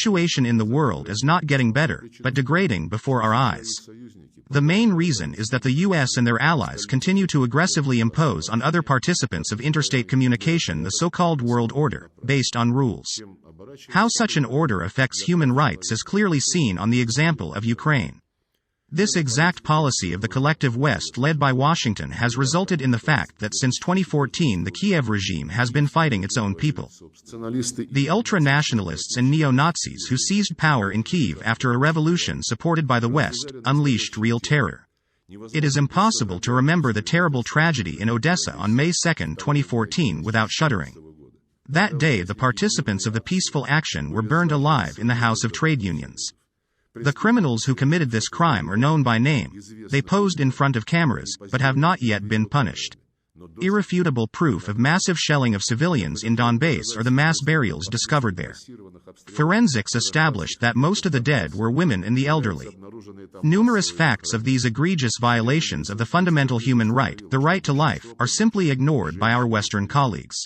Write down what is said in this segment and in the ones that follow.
situation in the world is not getting better, but degrading before our eyes. The main reason is that the US and their allies continue to aggressively impose on other participants of interstate communication the so-called world order, based on rules. How such an order affects human rights is clearly seen on the example of Ukraine. This exact policy of the collective West led by Washington has resulted in the fact that since 2014 the Kiev regime has been fighting its own people. The ultra-nationalists and neo-Nazis who seized power in Kiev after a revolution supported by the West unleashed real terror. It is impossible to remember the terrible tragedy in Odessa on May 2, 2014 without shuddering. That day the participants of the peaceful action were burned alive in the House of Trade Unions. The criminals who committed this crime are known by name. They posed in front of cameras, but have not yet been punished. Irrefutable proof of massive shelling of civilians in Donbass are the mass burials discovered there. Forensics established that most of the dead were women and the elderly. Numerous facts of these egregious violations of the fundamental human right, the right to life, are simply ignored by our Western colleagues.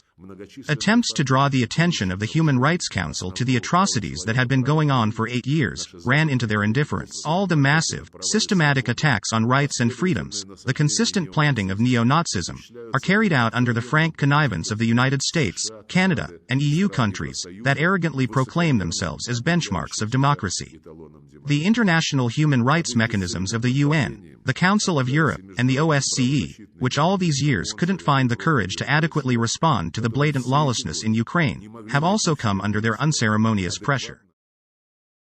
Attempts to draw the attention of the Human Rights Council to the atrocities that had been going on for 8 years ran into their indifference. All the massive, systematic attacks on rights and freedoms, the consistent planting of neo-Nazism, are carried out under the frank connivance of the United States, Canada, and EU countries that arrogantly proclaim themselves as benchmarks of democracy. The international human rights mechanisms of the UN, the Council of Europe, and the OSCE, which all these years couldn't find the courage to adequately respond to the blatant lawlessness in Ukraine, have also come under their unceremonious pressure.